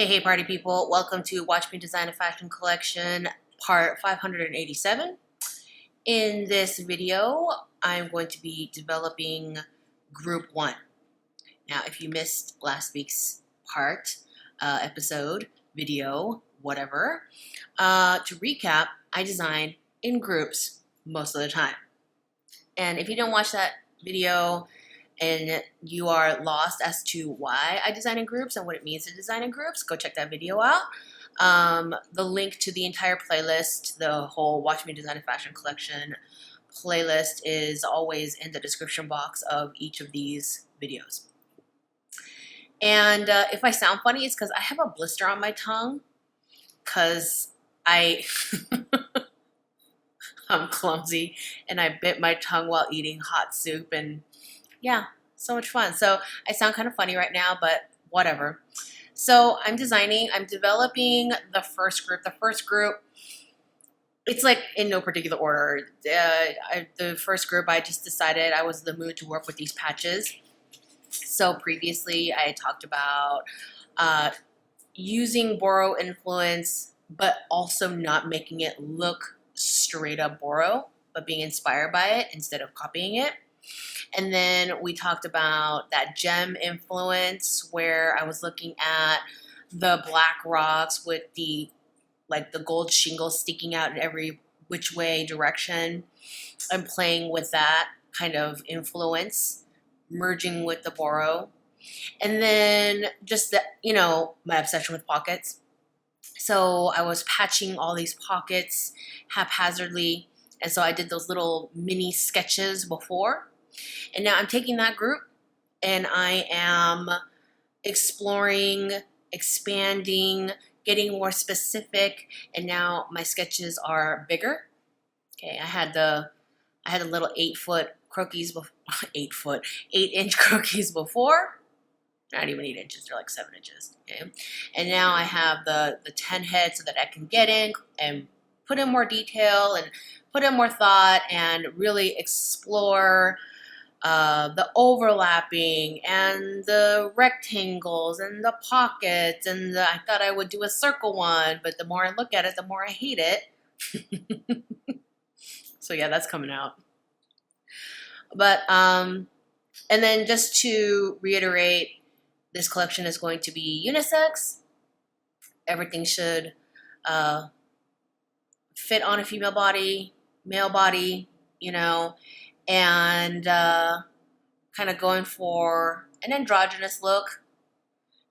Hey, party people. Welcome to Watch Me Design a Fashion Collection, part 587. In this video, I'm going to be developing group one. Now, if you missed last week's episode, video, whatever, to recap, I design in groups most of the time. And if you didn't watch that video, and you are lost as to why I design in groups and what it means to design in groups, go check that video out. The link to the entire playlist, the whole Watch Me Design a Fashion Collection playlist, is always in the description box of each of these videos. And if I sound funny, it's because I have a blister on my tongue because I'm clumsy and I bit my tongue while eating hot soup, and yeah, so much fun. So I sound kind of funny right now, but whatever. So I'm developing the first group. The first group, it's like in no particular order. The first group, I just decided I was in the mood to work with these patches. So previously I had talked about using Boro influence, but also not making it look straight up Boro, but being inspired by it instead of copying it. And then we talked about that gem influence where I was looking at the black rocks with the gold shingles sticking out in every which way direction, and playing with that kind of influence, merging with the Boro. And then just my obsession with pockets. So I was patching all these pockets haphazardly. And so I did those little mini sketches before. And now I'm taking that group and I am exploring, expanding, getting more specific. And now my sketches are bigger. Okay, I had the little 8-foot croquis, 8-inch croquis before. Not even 8 inches, they're like 7 inches. Okay, and now I have the 10 head so that I can get in and put in more detail and put in more thought and really explore the overlapping and the rectangles and the pockets. And I thought I would do a circle one, but the more I look at it, the more I hate it. So yeah, that's coming out. But and then just to reiterate, this collection is going to be unisex. Everything should fit on a female body, male body, and kind of going for an androgynous look.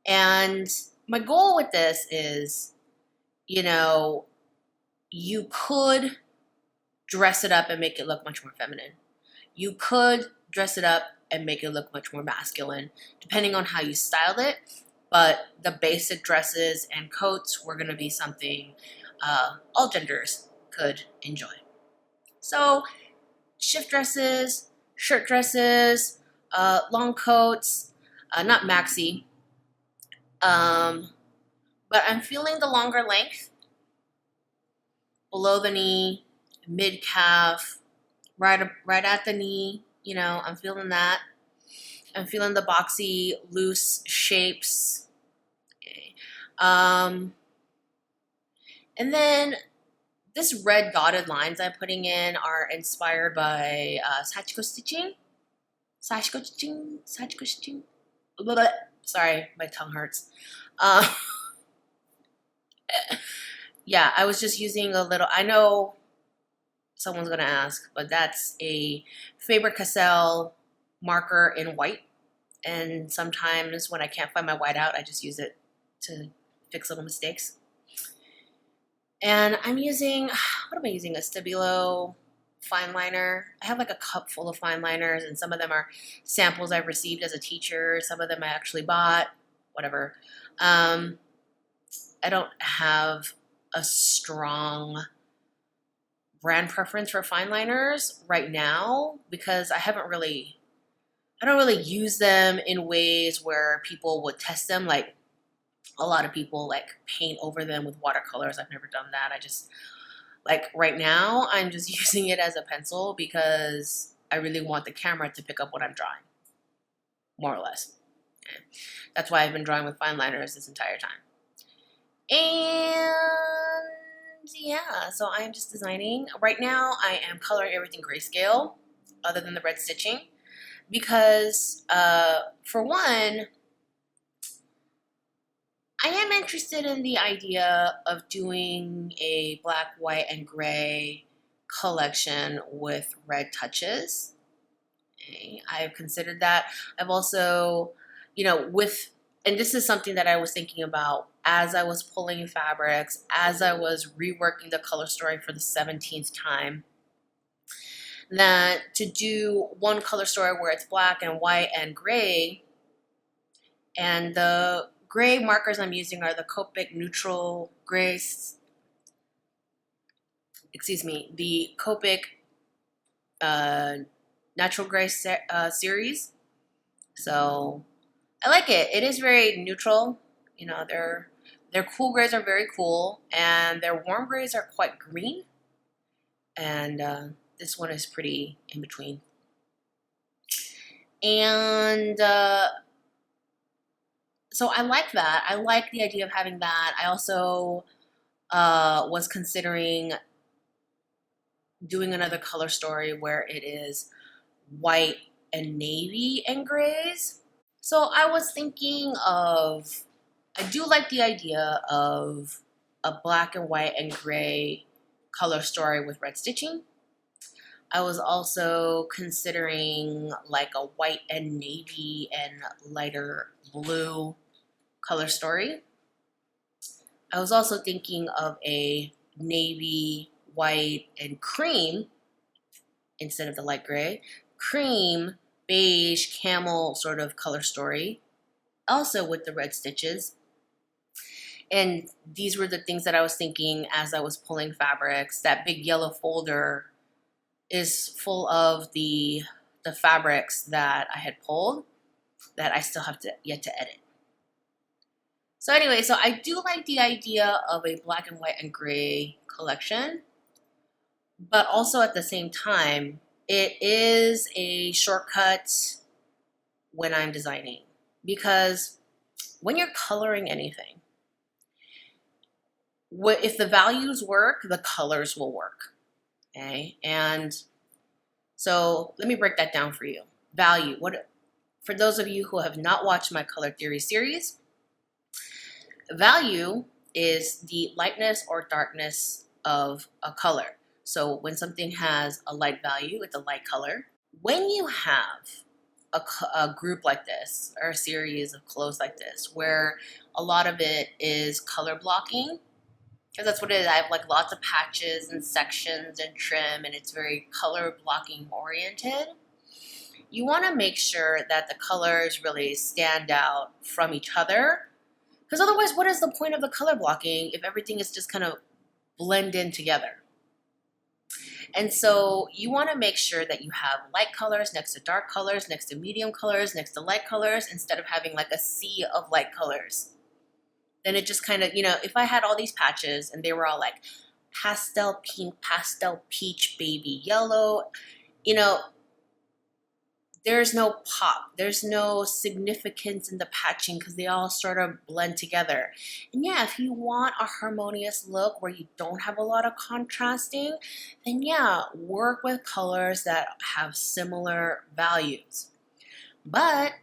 And my goal with this is, you could dress it up and make it look much more feminine. You could dress it up and make it look much more masculine, depending on how you styled it. But the basic dresses and coats were going to be something all genders could enjoy. So shift dresses, shirt dresses, long coats, not maxi, but I'm feeling the longer length, below the knee, mid calf, right at the knee. I'm feeling that. I'm feeling the boxy, loose shapes. Okay. And then this red dotted lines I'm putting in are inspired by Sachiko stitching. Sorry, my tongue hurts. Yeah, I was just using a little. I know someone's gonna ask, but that's a Faber-Castell marker in white. And sometimes when I can't find my whiteout, I just use it to fix little mistakes. And I'm using, what am I using? A Stabilo fine liner. I have like a cup full of fine liners, and some of them are samples I've received as a teacher. Some of them I actually bought, whatever. I don't have a strong brand preference for fine liners right now because I don't really use them in ways where people would test them. Like a lot of people paint over them with watercolors. I've never done that. I just right now I'm just using it as a pencil because I really want the camera to pick up what I'm drawing, more or less. Okay. That's why I've been drawing with fine liners this entire time. And yeah, so I am just designing. Right now, I am coloring everything grayscale, other than the red stitching, because for one, I am interested in the idea of doing a black, white, and gray collection with red touches. Okay. I've considered that. I've also, and this is something that I was thinking about as I was pulling fabrics, as I was reworking the color story for the 17th time, that to do one color story where it's black and white and gray, and the gray markers I'm using are the Copic neutral grays, the Copic natural gray series. So I like it. It is very neutral. Their cool grays are very cool, and their warm grays are quite green. And this one is pretty in between. And so I like that. I like the idea of having that. I also was considering doing another color story where it is white and navy and grays. So I was thinking of, I do like the idea of a black and white and gray color story with red stitching. I was also considering like a white and navy and lighter blue color story. I was also thinking of a navy, white, and cream instead of the light gray. Cream, beige, camel sort of color story, also with the red stitches. And these were the things that I was thinking as I was pulling fabrics. That big yellow folder is full of the fabrics that I had pulled that I still have yet to edit. So anyway, so I do like the idea of a black and white and gray collection, but also at the same time, it is a shortcut when I'm designing, because when you're coloring anything, if the values work, the colors will work. Okay, and so let me break that down for you. Value. For those of you who have not watched my color theory series, value is the lightness or darkness of a color. So when something has a light value, it's a light color. When you have a group like this, or a series of clothes like this, where a lot of it is color blocking, because that's what it is. I have like lots of patches and sections and trim, and it's very color blocking oriented. You want to make sure that the colors really stand out from each other, because otherwise, what is the point of the color blocking if everything is just kind of blend in together? And so you want to make sure that you have light colors next to dark colors, next to medium colors, next to light colors, instead of having like a sea of light colors. Then it just kind of, if I had all these patches and they were all like pastel pink, pastel peach, baby yellow, there's no pop. There's no significance in the patching because they all sort of blend together. And yeah, if you want a harmonious look where you don't have a lot of contrasting, then yeah, work with colors that have similar values. But,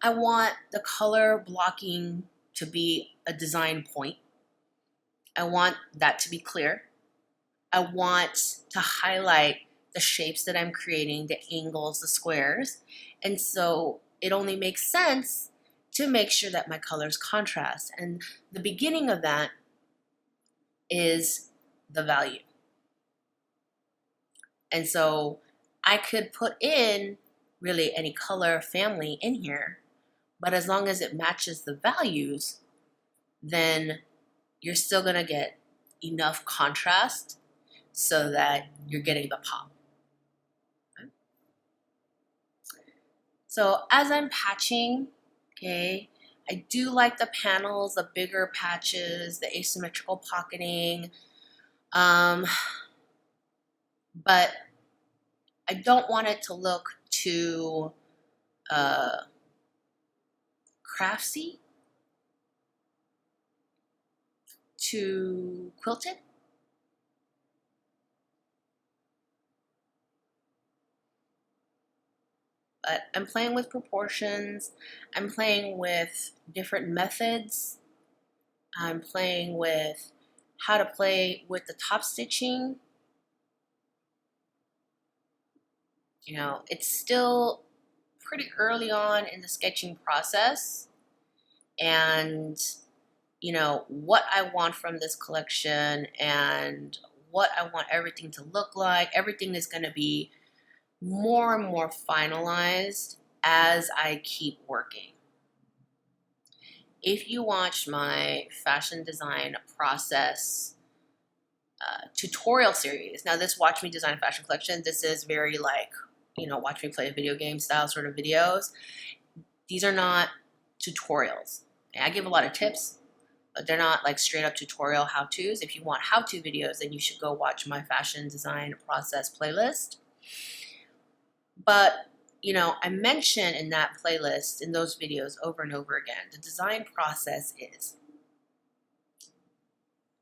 I want the color blocking to be a design point. I want that to be clear. I want to highlight the shapes that I'm creating, the angles, the squares. And so it only makes sense to make sure that my colors contrast. And the beginning of that is the value. And so I could put in really any color family in here, but as long as it matches the values, then you're still gonna get enough contrast so that you're getting the pop. Okay. So as I'm patching, okay, I do like the panels, the bigger patches, the asymmetrical pocketing, but I don't want it to look too craftsy. to quilted. But I'm playing with proportions. I'm playing with different methods. I'm playing with how to play with the top stitching. You know, it's still pretty early on in the sketching process. And, you know, what I want from this collection and what I want everything to look like, everything is going to be more and more finalized as I keep working. If you watch my fashion design process tutorial series, now this Watch Me Design Fashion Collection, this is very like, you know, watch me play a video game style sort of videos. These are not tutorials. I give a lot of tips, but they're not like straight up tutorial how-tos. If you want how-to videos, then you should go watch my fashion design process playlist. But, you know, I mention in that playlist, in those videos over and over again, the design process is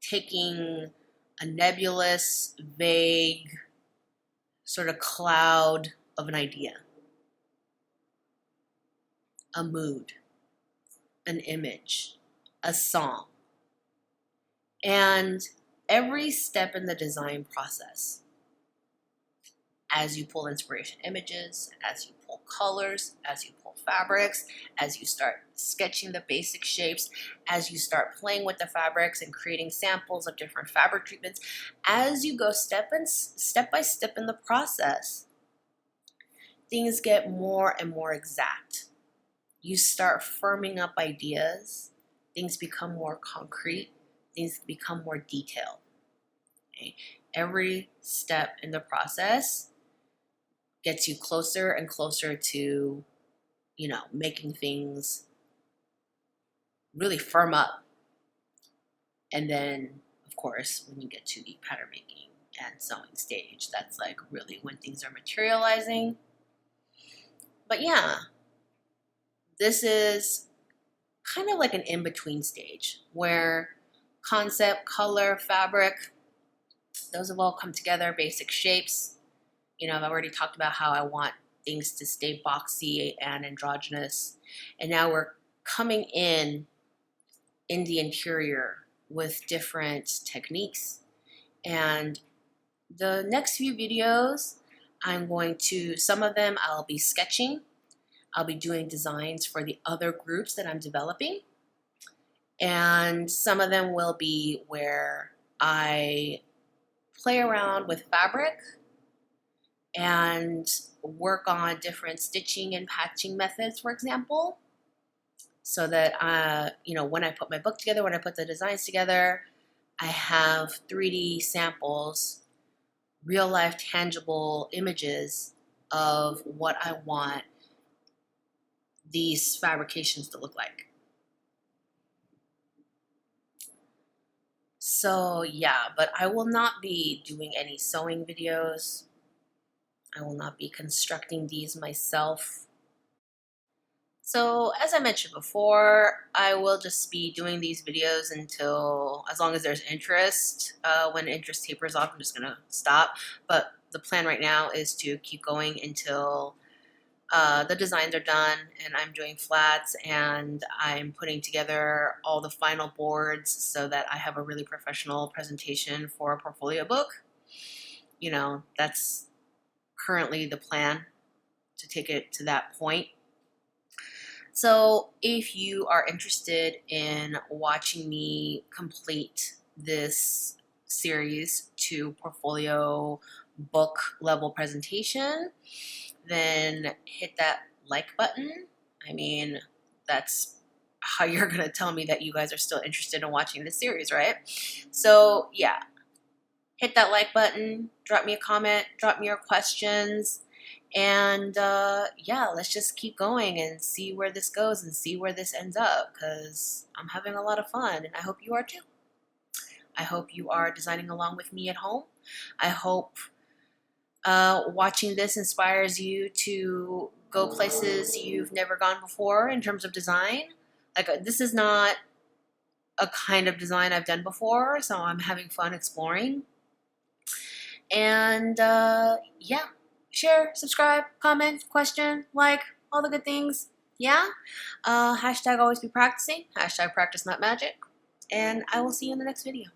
taking a nebulous, vague, sort of cloud of an idea, a mood, an image, a song, and every step in the design process, as you pull inspiration images, as you pull colors, as you pull fabrics, as you start sketching the basic shapes, as you start playing with the fabrics and creating samples of different fabric treatments, as you go step by step in the process, things get more and more exact. You start firming up ideas, things become more concrete, things become more detailed. Okay? Every step in the process gets you closer and closer to, you know, making things really firm up. And then, of course, when you get to the pattern making and sewing stage, that's like really when things are materializing. But yeah, this is kind of like an in-between stage where concept, color, fabric, those have all come together, basic shapes. You know, I've already talked about how I want things to stay boxy and androgynous. And now we're coming in the interior with different techniques. And the next few videos, some of them I'll be sketching. I'll be doing designs for the other groups that I'm developing. And some of them will be where I play around with fabric and work on different stitching and patching methods, for example, so that, you know, when I put my book together, when I put the designs together, I have 3D samples, real life tangible images of what I want these fabrications to look like. So yeah, but I will not be doing any sewing videos. I will not be constructing these myself. So as I mentioned before, I will just be doing these videos until, as long as there's interest. When interest tapers off, I'm just gonna stop. But the plan right now is to keep going until the designs are done and I'm doing flats and I'm putting together all the final boards so that I have a really professional presentation for a portfolio book. You know, that's currently the plan, to take it to that point. So if you are interested in watching me complete this series to portfolio book level presentation, then hit that like button. I mean, that's how you're going to tell me that you guys are still interested in watching this series, right? So yeah, hit that like button, drop me a comment, drop me your questions, and yeah, let's just keep going and see where this goes and see where this ends up, because I'm having a lot of fun and I hope you are too. I hope you are designing along with me at home. I hope watching this inspires you to go places you've never gone before in terms of design. Like, this is not a kind of design I've done before, so I'm having fun exploring. And yeah, share, subscribe, comment, question, like, all the good things. Yeah. Hashtag always be practicing. Hashtag practice not magic. And I will see you in the next video.